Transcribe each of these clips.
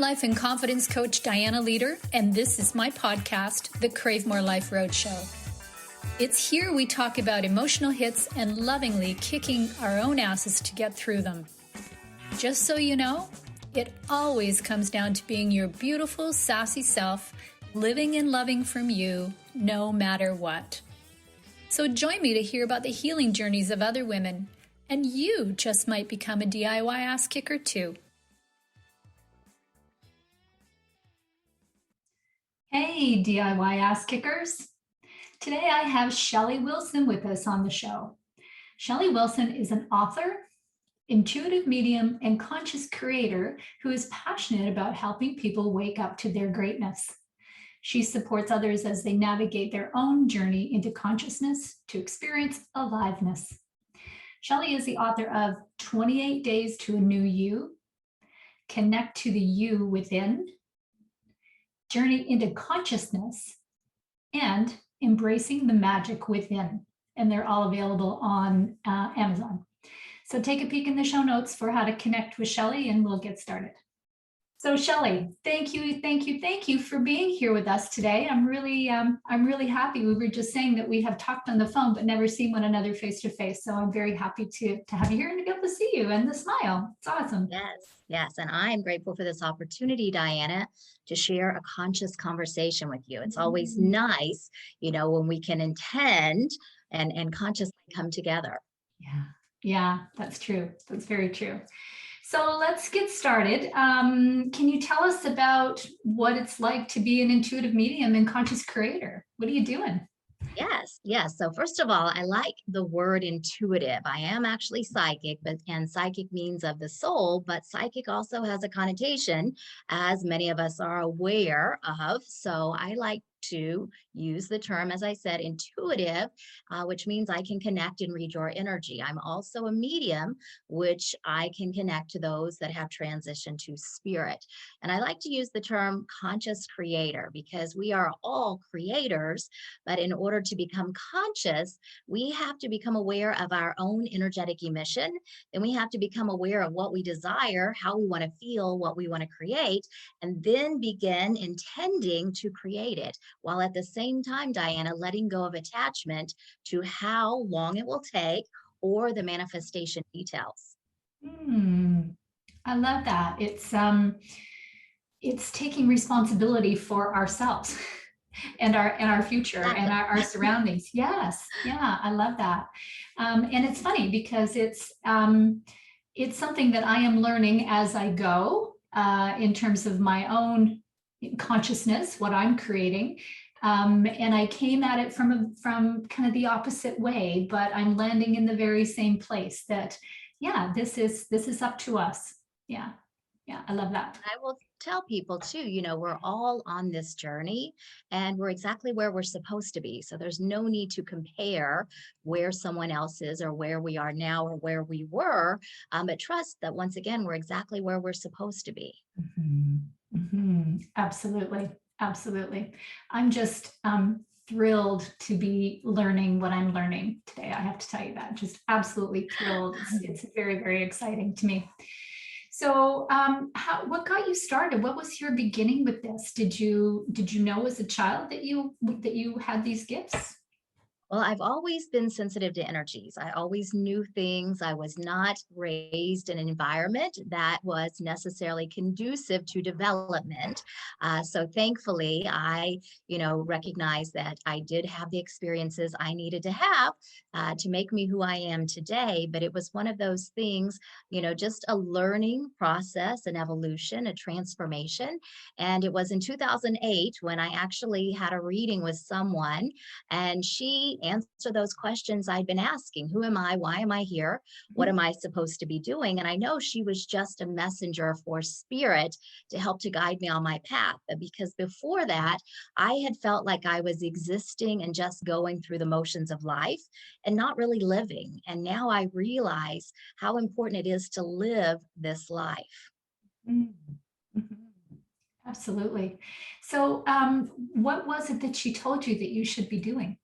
life and confidence coach Dianna Leeder, and this is my podcast, the Crave More Life Roadshow. It's here we talk about emotional hits and lovingly kicking our own asses to get through them. Just so you know, it always comes down to being your beautiful, sassy self, living and loving from you, no matter what. So join me to hear about the healing journeys of other women, and you just might become a DIY ass kicker too. Hey, DIY ass kickers. Today I have Shelley Wilson with us on the show. Shelley Wilson is an author, intuitive medium, and conscious creator who is passionate about helping people wake up to their greatness. She supports others as they navigate their own journey into consciousness to experience aliveness. Shelley is the author of 28 Days to a New You, Connect to the You Within, Journey into Consciousness, and Embracing the Magic Within. And they're all available on Amazon. So take a peek in the show notes for how to connect with Shelley, and we'll get started. So Shelley, thank you for being here with us today. I'm really happy. We were just saying that we have talked on the phone, but never seen one another face to face. So I'm very happy to have you here and to be able to see you and the smile. It's awesome. Yes. And I'm grateful for this opportunity, Dianna, to share a conscious conversation with you. It's always nice, when we can intend and consciously come together. Yeah, that's true. That's very true. So let's get started. Can you tell us about what it's like to be an intuitive medium and conscious creator? What are you doing? Yes. So first of all, I like the word intuitive. I am actually psychic, and psychic means of the soul, but psychic also has a connotation, as many of us are aware of. So I like to use the term, as I said, intuitive, which means I can connect and read your energy. I'm also a medium, which I can connect to those that have transitioned to spirit. And I like to use the term conscious creator because we are all creators, but in order to become conscious, we have to become aware of our own energetic emission. Then we have to become aware of what we desire, how we want to feel, what we want to create, and then begin intending to create it, while at the same time, Dianna, letting go of attachment to how long it will take or the manifestation details. I love that. It's taking responsibility for ourselves and our future and our surroundings. Yes. Yeah, I love that. And it's funny because it's something that I am learning as I go in terms of my own consciousness, what I'm creating. And I came at it from kind of the opposite way, but I'm landing in the very same place that, this is up to us. Yeah. I love that. I will tell people too, we're all on this journey and we're exactly where we're supposed to be. So there's no need to compare where someone else is or where we are now or where we were, but trust that once again, we're exactly where we're supposed to be. Absolutely. I'm just thrilled to be learning what I'm learning today. I have to tell you that. Just absolutely thrilled. It's very, very exciting to me. So what got you started? What was your beginning with this? Did you know as a child that you had these gifts? Well, I've always been sensitive to energies. I always knew things. I was not raised in an environment that was necessarily conducive to development. So thankfully, I, recognized that I did have the experiences I needed to have to make me who I am today. But it was one of those things, just a learning process, an evolution, a transformation. And it was in 2008 when I actually had a reading with someone, and she answer those questions I'd been asking. Who am I? Why am I here? What am I supposed to be doing? And I know she was just a messenger for spirit to help to guide me on my path. But because before that, I had felt like I was existing and just going through the motions of life and not really living. And now I realize how important it is to live this life. Absolutely. So what was it that she told you that you should be doing?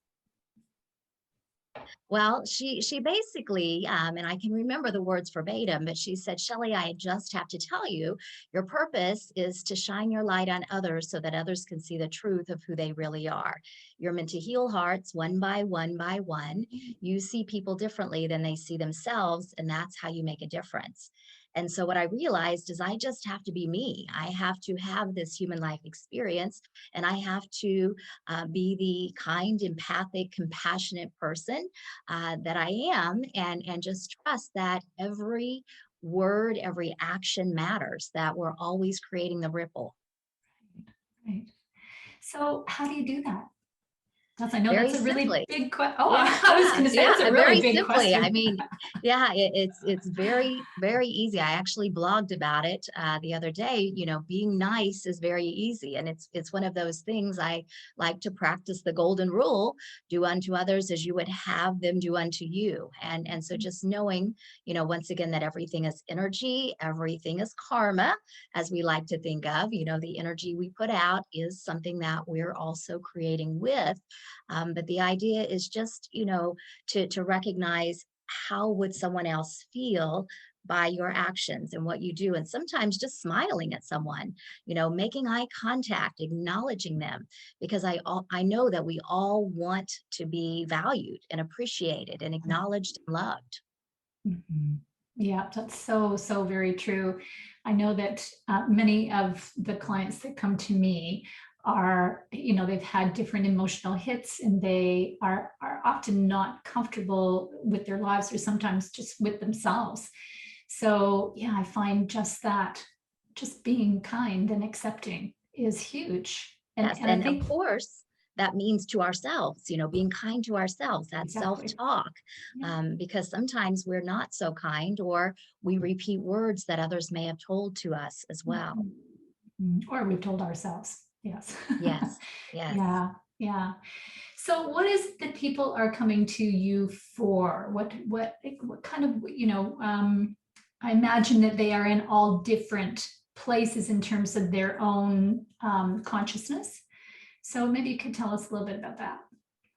Well, she basically, and I can remember the words verbatim, but she said, Shelley, I just have to tell you, your purpose is to shine your light on others so that others can see the truth of who they really are. You're meant to heal hearts one by one by one. You see people differently than they see themselves, and that's how you make a difference. And so what I realized is I just have to be me. I have to have this human life experience, and I have to be the kind, empathic, compassionate person that I am, and just trust that every word, every action matters, that we're always creating the ripple. Right. So how do you do that? I know Very that's a really simply. big question. Oh, Yeah, I was going to say that's a really very big simply. I question. mean, yeah, it's very very easy. I actually blogged about it the other day. You know, being nice is very easy, and it's one of those things I like to practice the golden rule: do unto others as you would have them do unto you. And so just knowing, once again that everything is energy, everything is karma, as we like to think of. The energy we put out is something that we're also creating with. But the idea is just, to recognize how would someone else feel by your actions and what you do. And sometimes just smiling at someone, making eye contact, acknowledging them, because I know that we all want to be valued and appreciated and acknowledged and loved. Mhm. Yeah, that's so, so very true. I know that many of the clients that come to me are, they've had different emotional hits and they are often not comfortable with their lives or sometimes just with themselves. So, yeah, I find just that, just being kind and accepting is huge. Yes, And I and of think course, that means to ourselves, being kind to ourselves, that exactly. self-talk, Yeah. because sometimes we're not so kind, or we repeat words that others may have told to us as well. Mhm. Mhm. Or we've told ourselves. Yes. Yes, yes. Yeah. Yeah. So what is it that people are coming to you for? What kind of, I imagine that they are in all different places in terms of their own consciousness. So maybe you could tell us a little bit about that.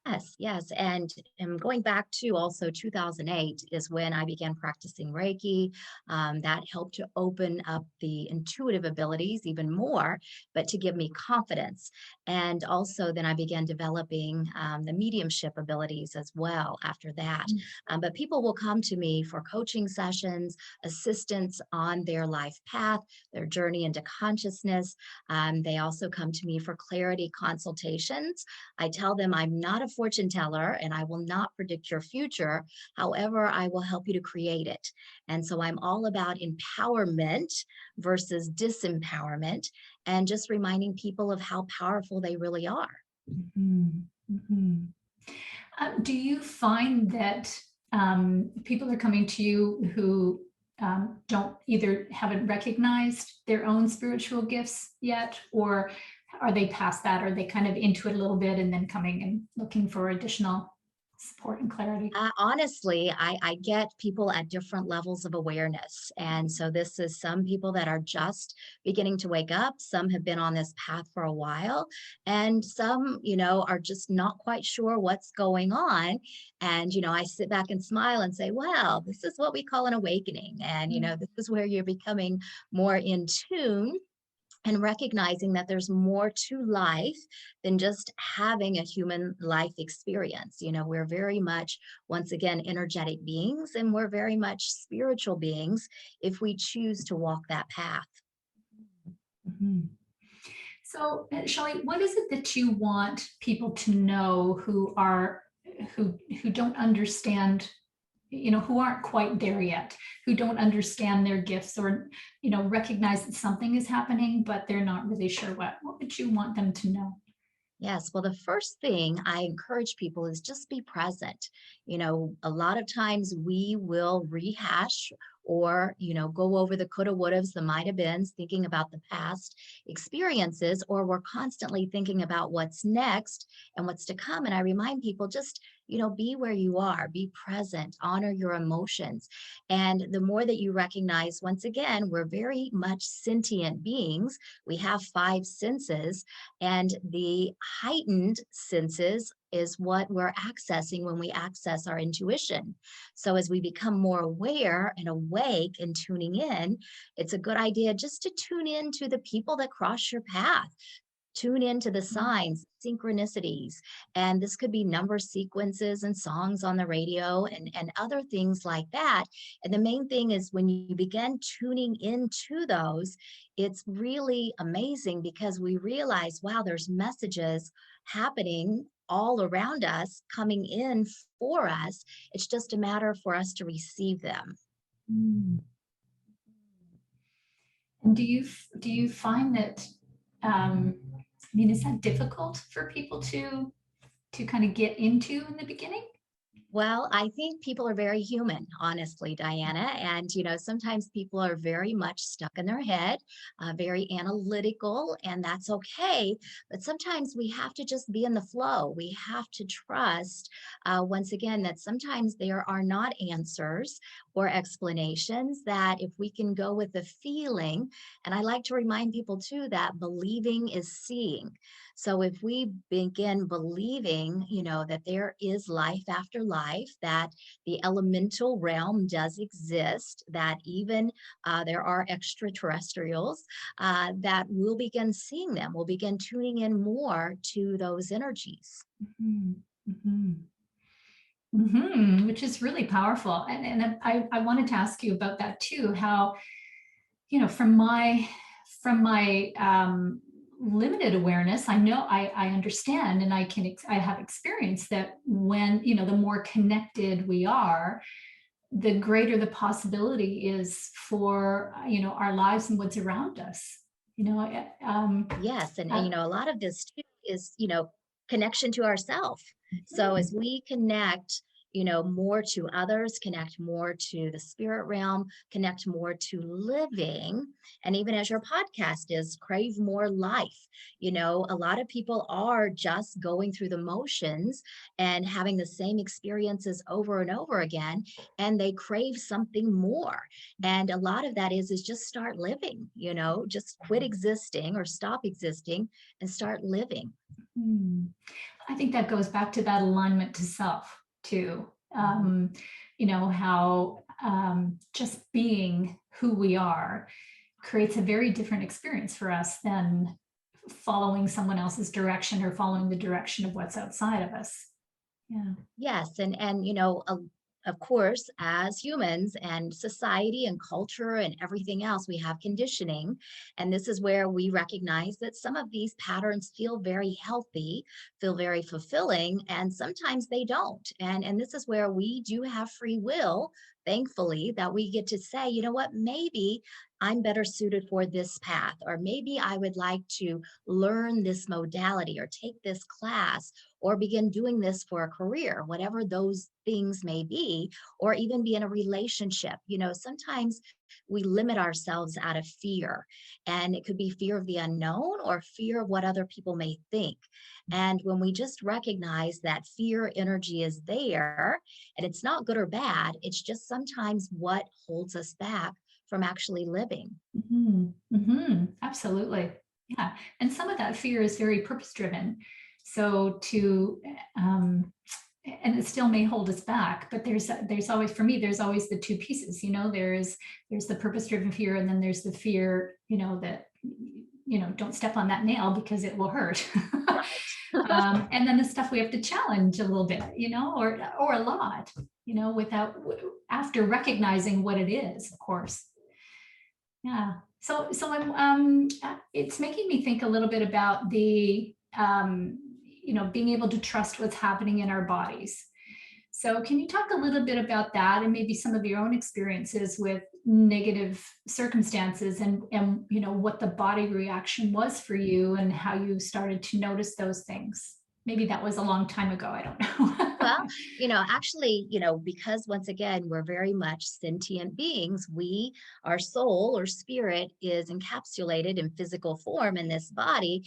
Yes, yes. And going back to also 2008 is when I began practicing Reiki. That helped to open up the intuitive abilities even more, but to give me confidence. And also, then I began developing the mediumship abilities as well after that. But people will come to me for coaching sessions, assistance on their life path, their journey into consciousness. They also come to me for clarity consultations. I tell them I'm not a fortune teller and I will not predict your future. However, I will help you to create it. And so I'm all about empowerment versus disempowerment, and just reminding people of how powerful they really are. Mhm. Mhm. Do you find that people are coming to you who don't either haven't recognized their own spiritual gifts yet, or are they past that? Are they kind of into it a little bit and then coming and looking for additional support and clarity? Honestly, I get people at different levels of awareness. And so this is some people that are just beginning to wake up. Some have been on this path for a while, and some, are just not quite sure what's going on. And, I sit back and smile and say, well, this is what we call an awakening. And, this is where you're becoming more in tune and recognizing that there's more to life than just having a human life experience. We're very much, once again, energetic beings, and we're very much spiritual beings if we choose to walk that path. Mhm. So, Shelley, what is it that you want people to know who don't understand, who aren't quite there yet, who don't understand their gifts, or recognize that something is happening, but they're not really sure what? What would you want them to know? Yes. Well, the first thing I encourage people is just be present. A lot of times we will rehash or, go over the coulda, wouldas, the might have beens, thinking about the past experiences, or we're constantly thinking about what's next and what's to come. And I remind people just, be where you are, be present, honor your emotions. And the more that you recognize, once again, we're very much sentient beings. We have five senses, and the heightened senses is what we're accessing when we access our intuition. So as we become more aware and awake and tuning in, it's a good idea just to tune in to the people that cross your path. Tune into the signs, synchronicities, and this could be number sequences and songs on the radio and other things like that. And the main thing is when you begin tuning into those, it's really amazing because we realize, wow, there's messages happening all around us, coming in for us. It's just a matter for us to receive them. Mm. And do you find that, I mean, is that difficult for people to kind of get into in the beginning? Well, I think people are very human, honestly, Diana. And, sometimes people are very much stuck in their head, very analytical, and that's okay. But sometimes we have to just be in the flow. We have to trust, once again, that sometimes there are not answers or explanations, that if we can go with the feeling, and I like to remind people too that believing is seeing. So if we begin believing, that there is life after life, that the elemental realm does exist, that even there are extraterrestrials, that we'll begin seeing them, we'll begin tuning in more to those energies. Mhm, mhm, which is really powerful. And I wanted to ask you about that too, how, from my limited awareness, I know I understand, and I have experienced that when, the more connected we are, the greater the possibility is for, our lives and what's around us. Yes, and, uh, a lot of this too is, connection to ourself. So as we connect, more to others, connect more to the spirit realm, connect more to living, and even as your podcast is, crave more life. A lot of people are just going through the motions and having the same experiences over and over again, and they crave something more. And a lot of that is just start living, just quit existing or stop existing and start living. hmm. I think that goes back to that alignment to self too. How just being who we are creates a very different experience for us than following someone else's direction or following the direction of what's outside of us. Yeah. Yes, and of course, as humans and society and culture and everything else, we have conditioning, and this is where we recognize that some of these patterns feel very healthy, feel very fulfilling, and sometimes they don't. And this is where we do have free will, thankfully, that we get to say, you know what, maybe I'm better suited for this path, or maybe I would like to learn this modality or take this class or begin doing this for a career, whatever those things may be, or even be in a relationship. Sometimes we limit ourselves out of fear, and it could be fear of the unknown or fear of what other people may think. And when we just recognize that fear energy is there, and it's not good or bad, it's just sometimes what holds us back from actually living. Absolutely. Yeah. And some of that fear is very purpose driven. So um, and it still may hold us back, but there's always, for me, there's always the two pieces, there's the purpose driven fear, and then there's the fear, that, don't step on that nail because it will hurt. And then the stuff we have to challenge a little bit, or a lot, without, after recognizing what it is, of course. Yeah. So it's making me think a little bit about the, being able to trust what's happening in our bodies. So can you talk a little bit about that, and maybe some of your own experiences with negative circumstances, and what the body reaction was for you and how you started to notice those things? Maybe that was a long time ago. I don't know. Well, actually, because once again, we're very much sentient beings. Our soul or spirit is encapsulated in physical form in this body.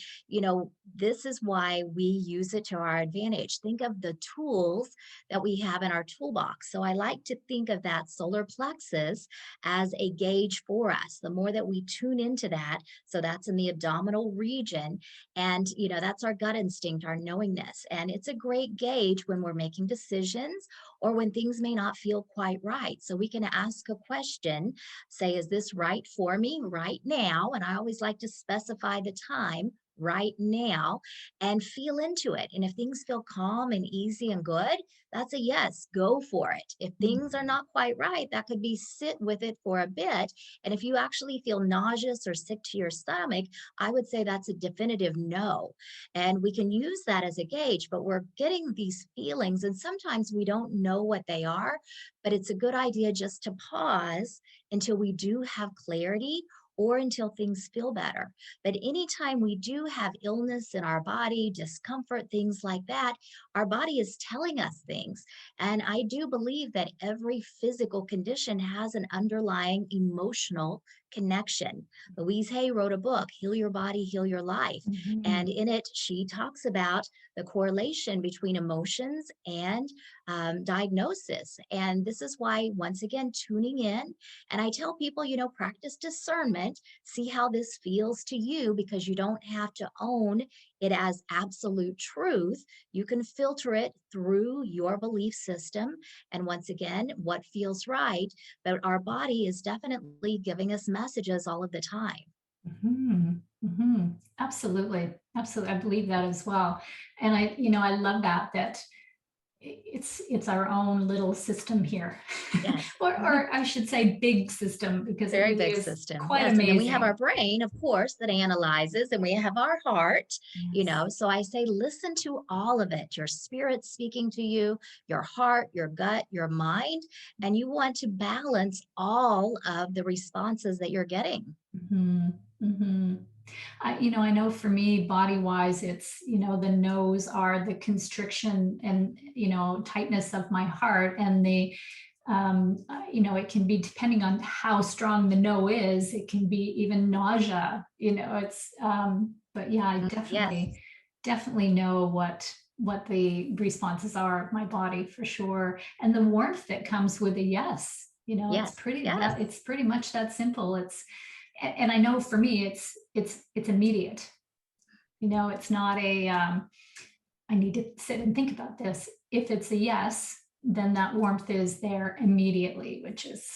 This is why we use it to our advantage. Think of the tools that we have in our toolbox. So I like to think of that solar plexus as a gauge for us. The more that we tune into that, so that's in the abdominal region, and that's our gut instinct, our knowingness. And it's a great gauge when we're making decisions or when things may not feel quite right. So we can ask a question, say, is this right for me right now? And I always like to specify the time, right now, and feel into it. And if things feel calm and easy and good, that's a yes, go for it. If things are not quite right, that could be sit with it for a bit. And if you actually feel nauseous or sick to your stomach, I would say that's a definitive no. And we can use that as a gauge, but we're getting these feelings, and sometimes we don't know what they are, but it's a good idea just to pause until we do have clarity or until things feel better. But anytime we do have illness in our body, discomfort, things like that, our body is telling us things. And I do believe that every physical condition has an underlying emotional connection. Louise Hay wrote a book, Heal Your Body, Heal Your Life. And in it, she talks about the correlation between emotions and diagnosis. And this is why, once again, tuning in. And I tell people, practice discernment, see how this feels to you, because you don't have to own it as absolute truth. You can filter it through your belief system. And once again, what feels right. But our body is definitely giving us messages all of the time. Absolutely. Absolutely. I believe that as well. And I love that it's our own little system here. Yes. or I should say big system, because Very it big is system. quite Yes. amazing. And then we have our brain, of course, that analyzes, and we have our heart, Yes. So I say, listen to all of it. Your spirit speaking to you, your heart, your gut, your mind, and you want to balance all of the responses that you're getting. I know for me, body wise, it's, the no's are the constriction and, tightness of my heart, and it can be, depending on how strong the no is, it can be even nausea, but yeah, I Yes. definitely know what the responses are of my body for sure. And the warmth that comes with a yes, Yes. it's pretty much that simple. And I know for me, it's immediate. It's not I need to sit and think about this. If it's a yes, then that warmth is there immediately, which is,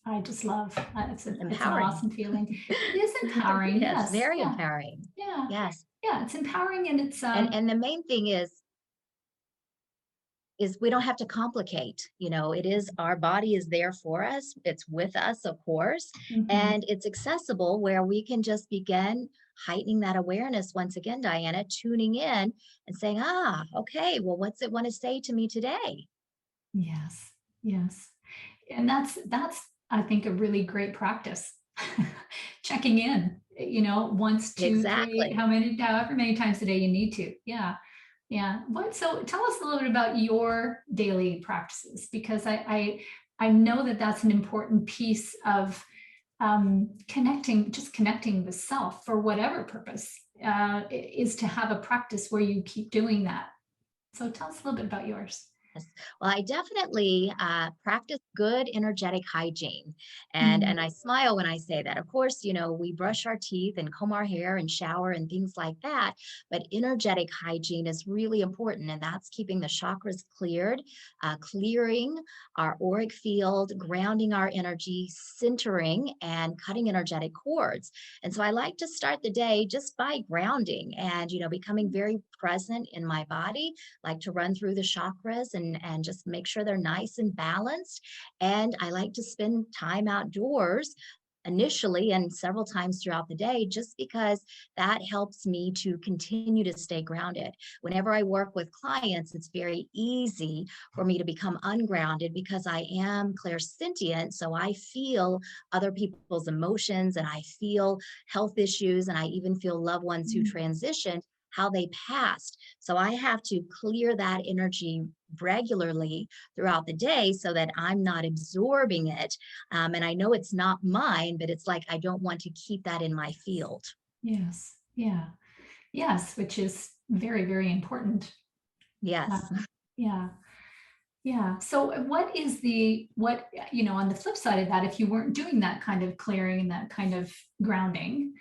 I just love. It's an awesome feeling. It is empowering. Yes, Yes. very empowering. Yeah. Yes. Yeah, it's empowering, and it's and the main thing is we don't have to complicate. It is, our body is there for us. It's with us, of course, and it's accessible, where we can just begin heightening that awareness once again, Dianna, tuning in and saying, okay, well, what's it want to say to me today? Yes. And that's I think a really great practice. Checking in, once, two, three, Exactly. however many times a day you need to. Yeah. So tell us a little bit about your daily practices, because I know that that's an important piece of connecting the self for whatever purpose, is to have a practice where you keep doing that. So tell us a little bit about yours. Yes. Well, I definitely practice good energetic hygiene. And I smile when I say that. Of course, we brush our teeth and comb our hair and shower and things like that. But energetic hygiene is really important. And that's keeping the chakras cleared, clearing our auric field, grounding our energy, centering, and cutting energetic cords. And so I like to start the day just by grounding and, becoming very present in my body, like to run through the chakras and just make sure they're nice and balanced. And I like to spend time outdoors initially and several times throughout the day, just because that helps me to continue to stay grounded. Whenever I work with clients, it's very easy for me to become ungrounded because I am clairsentient. So I feel other people's emotions, and I feel health issues, and I even feel loved ones who transitioned, how they passed. So I have to clear that energy regularly throughout the day so that I'm not absorbing it. And I know it's not mine, but it's like I don't want to keep that in my field. Yes. Yeah. Yes, which is very, very important. Uh, Yes. yeah. Yeah. So on the flip side of that, if you weren't doing that kind of clearing and that kind of grounding,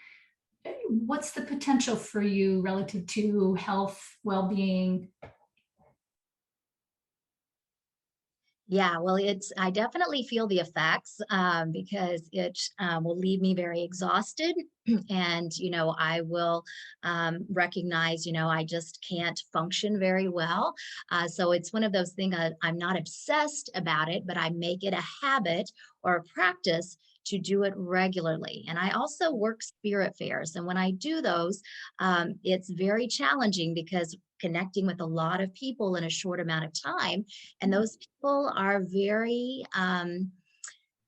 what's the potential for you relative to health, well-being? Yeah, well, I definitely feel the effects because it will leave me very exhausted. And, I will recognize, I just can't function very well. So it's one of those things, I'm not obsessed about it, but I make it a habit or a practice to do it regularly. And I also work spirit fairs. And when I do those, it's very challenging because connecting with a lot of people in a short amount of time. And those people are very,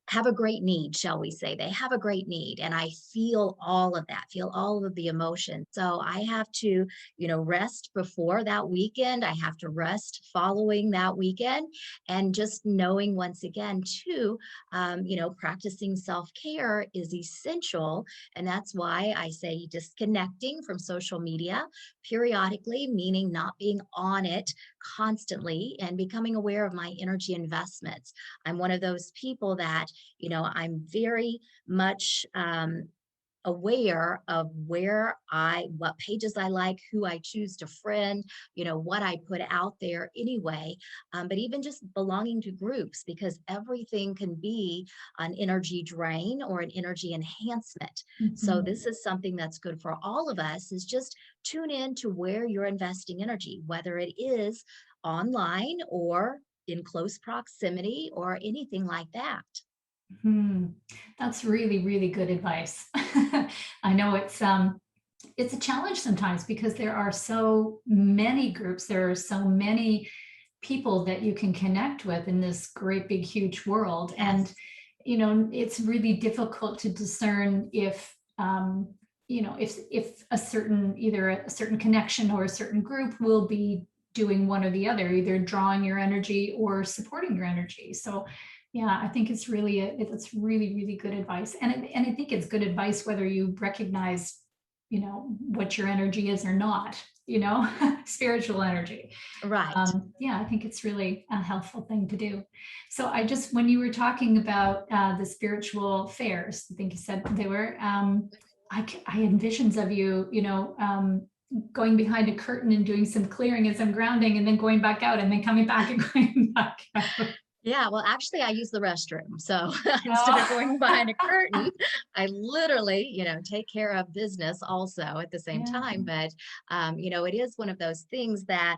have a great need, shall we say. They have a great need. And I feel all of that, feel all of the emotion. So I have to, rest before that weekend. I have to rest following that weekend. And just knowing once again, too, practicing self-care is essential. And that's why I say disconnecting from social media periodically, meaning not being on it constantly and becoming aware of my energy investments. I'm one of those people that I'm very much aware of what pages I like, who I choose to friend, what I put out there anyway. But even just belonging to groups, because everything can be an energy drain or an energy enhancement. So Mhm. this is something that's good for all of us, is just tune in to where you're investing energy, whether it is online or in close proximity or anything like that. Hmm. That's really, really good advice. I know it's a challenge sometimes because there are so many groups, there are so many people that you can connect with in this great big huge world. And Yes. it's really difficult to discern if a certain either a certain connection or a certain group will be doing one or the other, either drawing your energy or supporting your energy. So yeah, I think it's really, really good advice. And I think it's good advice whether you recognize, what your energy is or not, spiritual energy. Right. Yeah, I think it's really a helpful thing to do. So when you were talking about the spiritual fairs, I think you said they were, I had visions of you, going behind a curtain and doing some clearing and some grounding and then going back out and then coming back and going back out. Yeah, well, actually, I use the restroom. So instead of Oh, going behind a curtain, I literally, take care of business also at the same yeah. time. But, it is one of those things that,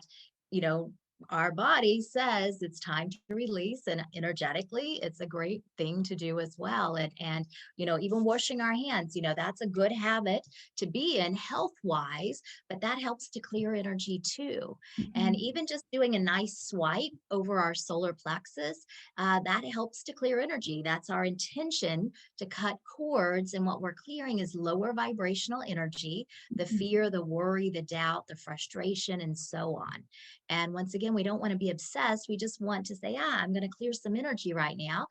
you know, our body says it's time to release, and energetically, it's a great thing to do as well. And even washing our hands, that's a good habit to be in health wise, but that helps to clear energy too. And Mhm. even just doing a nice swipe over our solar plexus, that helps to clear energy. That's our intention, to cut cords. And what we're clearing is lower vibrational energy, the fear, the worry, the doubt, the frustration, and so on. And once again, we don't want to be obsessed. We just want to say, I'm going to clear some energy right now.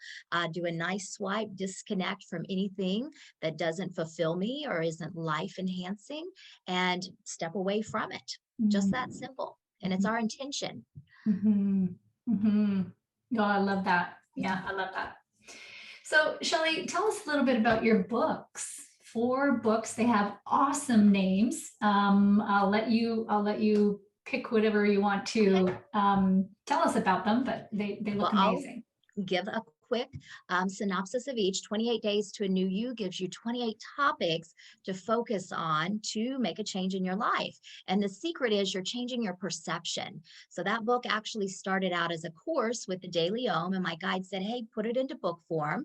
Do a nice swipe, disconnect from anything that doesn't fulfill me or isn't life enhancing, and step away from it. Just that Mhm. simple. And it's our intention. Mhm. Mhm. Oh, I love that. Yeah, I love that. So, Shelley, tell us a little bit about your books. 4 books. They have awesome names. I'll let you pick whatever you want Okay. to tell us about them, but they look Well, I'll amazing. give a quick synopsis of each. 28 Days to a New You gives you 28 topics to focus on to make a change in your life. And the secret is you're changing your perception. So that book actually started out as a course with the Daily Om, and my guide said, hey, put it into book form.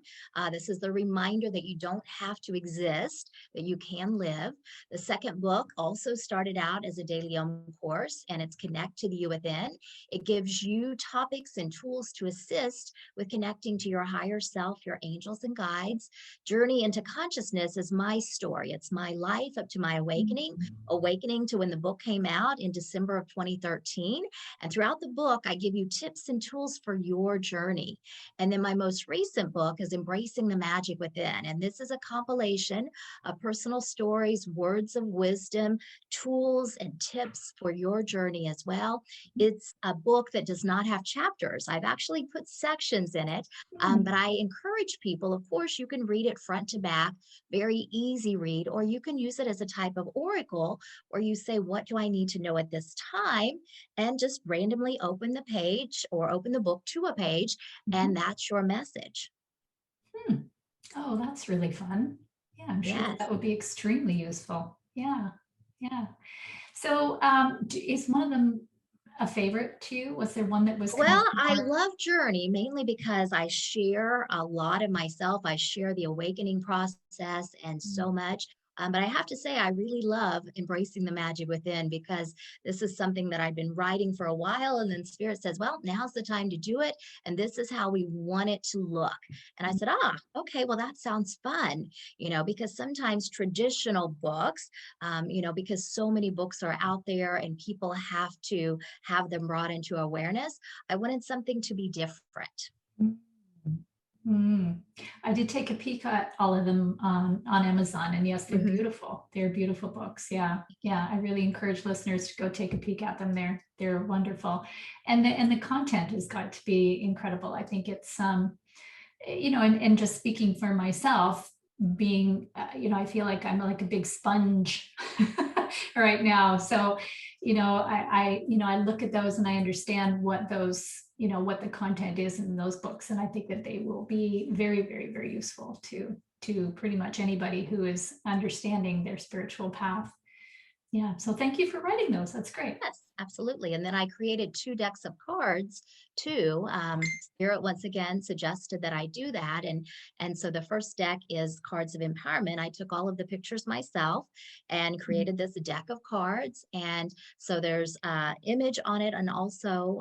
This is the reminder that you don't have to exist, that you can live. The second book also started out as a Daily Om course, and it's Connect to the You Within. It gives you topics and tools to assist with connecting to your your higher self, your angels and guides. Journey into Consciousness is my story. It's my life up to my awakening to when the book came out in December of 2013. And throughout the book, I give you tips and tools for your journey. And then my most recent book is Embracing the Magic Within. And this is a compilation of personal stories, words of wisdom, tools, and tips for your journey as well. It's a book that does not have chapters. I've actually put sections in it, but I encourage people, of course, you can read it front to back, very easy read, or you can use it as a type of oracle where you say, what do I need to know at this time? And just randomly open the page or open the book to a page, and that's your message. Hmm. Oh, that's really fun. Yeah, I'm sure Yes. that would be extremely useful. Yeah, yeah. So is one of them a favorite to you? Was there one that was kind Well, of I more? love Journey mainly because I share a lot of myself. I share the awakening process and so much. But I have to say, I really love Embracing the Magic Within because this is something that I've been writing for a while. And then Spirit says, well, now's the time to do it. And this is how we want it to look. And I said, okay, well, that sounds fun, because sometimes traditional books, because so many books are out there and people have to have them brought into awareness. I wanted something to be different. Mm. Mm. I did take a peek at all of them on Amazon, and yes, they're Mhm. beautiful. They're beautiful books. Yeah, yeah. I really encourage listeners to go take a peek at them. They're wonderful, and the content has got to be incredible. I think it's and just speaking for myself, being I feel like I'm like a big sponge right now. So I look at those and I understand what those what the content is in those books, and I think that they will be very, very, very useful to pretty much anybody who is understanding their spiritual path. Yeah, so thank you for writing those. That's great. Yes, absolutely. And then I created 2 decks of cards too. Spirit once again suggested that I do that, and so the first deck is cards of empowerment. I took all of the pictures myself and created this deck of cards, and so there's image on it, and also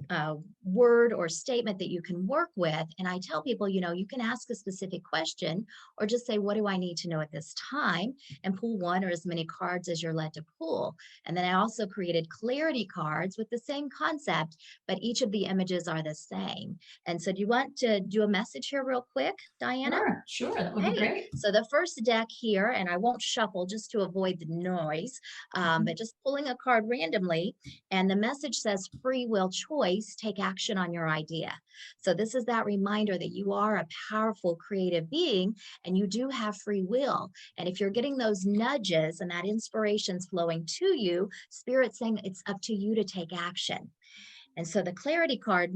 a word or statement that you can work with. And I tell people, you can ask a specific question or just say, what do I need to know at this time? And pull one or as many cards as you're led to pull. And then I also created clarity cards with the same concept, but each of the images are the same. And so do you want to do a message here real quick, Dianna? Sure, that would be Okay, great. so the first deck here, and I won't shuffle just to avoid the noise, but just pulling a card randomly, and the message says free will choice, take action on your idea. So this is that reminder that you are a powerful creative being and you do have free will. And if you're getting those nudges and that inspiration's flowing to you, Spirit's saying it's up to you to take action. And so the clarity card,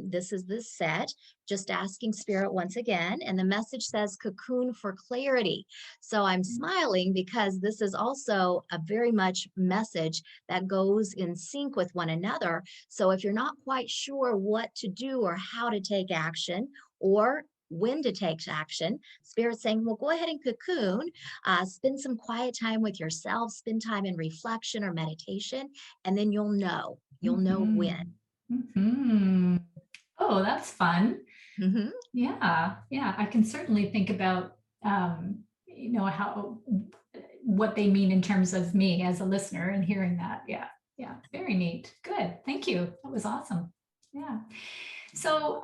this is the set, just asking Spirit once again. And the message says cocoon for clarity. So I'm smiling because this is also a very much message that goes in sync with one another. So if you're not quite sure what to do or how to take action, or when to take action, Spirit's saying, well, go ahead and cocoon, spend some quiet time with yourself, spend time in reflection or meditation, and then you'll know. You'll know when. Oh, that's fun. Mm-hmm. Yeah, yeah. I can certainly think about how what they mean in terms of me as a listener and hearing that. Yeah, yeah. Very neat. Good. Thank you. That was awesome. Yeah. So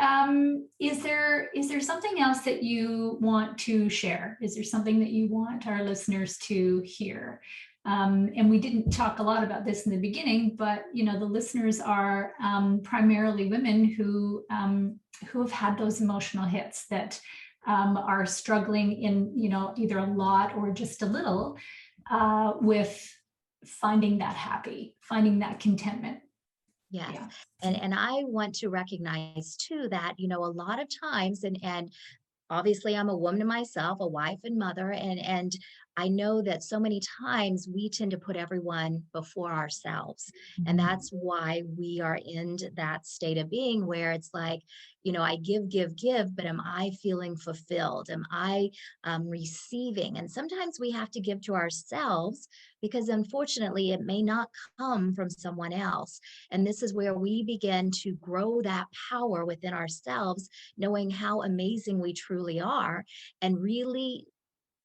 is there something else that you want to share? Is there something that you want our listeners to hear? And we didn't talk a lot about this in the beginning, but the listeners are primarily women who have had those emotional hits that are struggling in either a lot or just a little with finding that happy, finding that contentment. Yes. Yeah. And I want to recognize too that, a lot of times, and obviously I'm a woman myself, a wife and mother, and I know that so many times we tend to put everyone before ourselves. And that's why we are in that state of being where it's like, I give, but am I feeling fulfilled? Am I receiving? And sometimes we have to give to ourselves because unfortunately it may not come from someone else. And this is where we begin to grow that power within ourselves, knowing how amazing we truly are and really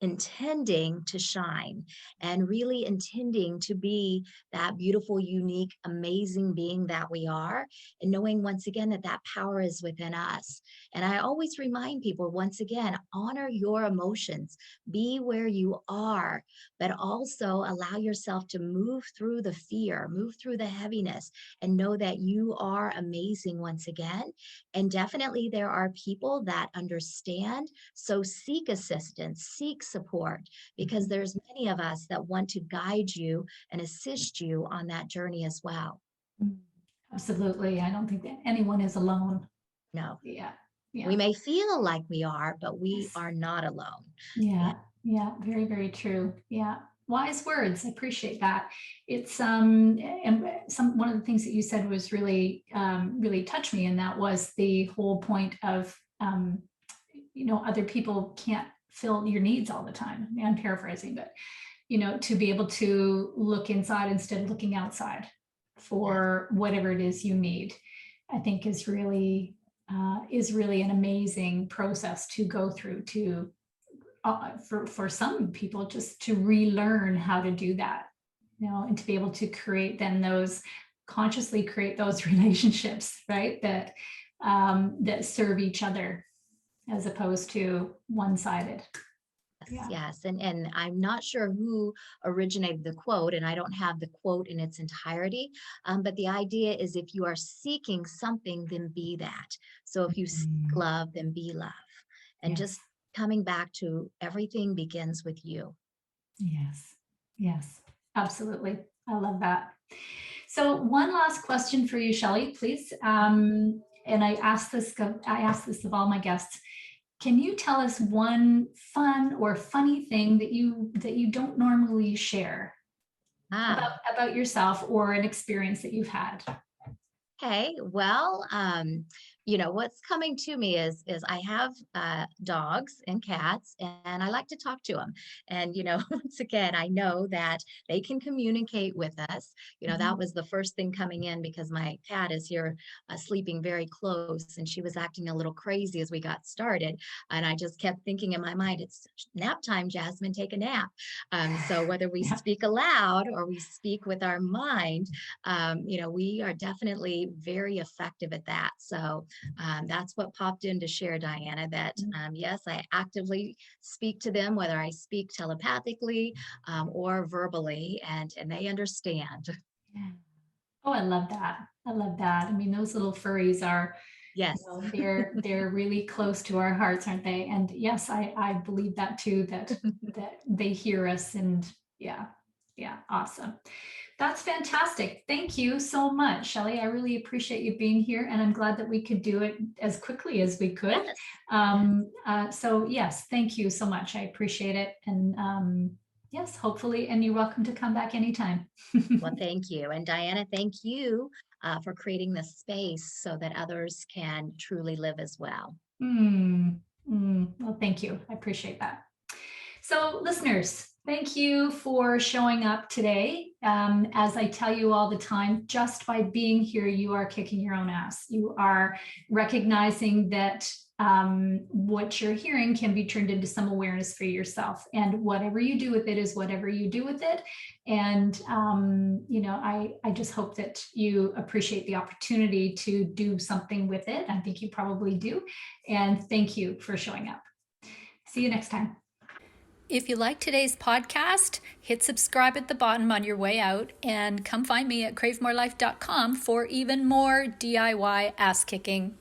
intending to shine and really intending to be that beautiful, unique, amazing being that we are, and knowing once again that that power is within us. And I always remind people, once again, honor your emotions, be where you are, but also allow yourself to move through the fear, move through the heaviness, and know that you are amazing once again. And definitely there are people that understand, so seek assistance, seek support, because there's many of us that want to guide you and assist you on that journey as well. Mm, absolutely. I don't think that anyone is alone. No, Yeah. we Yeah. may feel like we are, but we Yes. are not alone. Yeah. Yeah. Yeah. Very, very true. Yeah. Wise words. I appreciate that. It's and one of the things that you said was really really touched me, and that was the whole point of other people can't fill your needs all the time. I mean, I'm paraphrasing, but to be able to look inside instead of looking outside Yes. for whatever it is you need, I think is really an amazing process to go through to for some people just to relearn how to do that, and to be able to create then those consciously create those relationships, right? That serve each other as opposed to one-sided. Yes, Yeah. yes. And I'm not sure who originated the quote, and I don't have the quote in its entirety. But the idea is if you are seeking something, then be that. So if you seek Mm, love, then be love. And yes. just coming back to everything begins with you. Yes. Yes. Absolutely. I love that. So one last question for you, Shelley, please. And I ask this of all my guests. Can you tell us one fun or funny thing that you don't normally share Ah, about yourself or an experience that you've had? okay. Well, what's coming to me is I have dogs and cats, and I like to talk to them. And once again, I know that they can communicate with us. That Mhm. was the first thing coming in because my cat is here sleeping very close, and she was acting a little crazy as we got started. And I just kept thinking in my mind, it's nap time, Jasmine, take a nap. So whether we Yeah. speak aloud or we speak with our mind, we are definitely very effective at that. So that's what popped in to share, Diana, that yes, I actively speak to them, whether I speak telepathically or verbally, and they understand. Yeah. Oh, I love that. I love that. I mean, those little furries are, Yes. they're really close to our hearts, aren't they? And yes, I believe that too, that they hear us, and yeah, yeah, awesome. That's fantastic. Thank you so much, Shelley. I really appreciate you being here, and I'm glad that we could do it as quickly as we could. Yes. Yes. So yes, thank you so much. I appreciate it. And yes, hopefully, and you're welcome to come back anytime. Well, thank you. And Diana, thank you for creating this space so that others can truly live as well. Well, thank you. I appreciate that. So, listeners, thank you for showing up today. As I tell you all the time, just by being here, you are kicking your own ass. You are recognizing that what you're hearing can be turned into some awareness for yourself. And whatever you do with it is whatever you do with it. And, I just hope that you appreciate the opportunity to do something with it. I think you probably do. And thank you for showing up. See you next time. If you like today's podcast, hit subscribe at the bottom on your way out and come find me at cravemorelife.com for even more DIY ass kicking.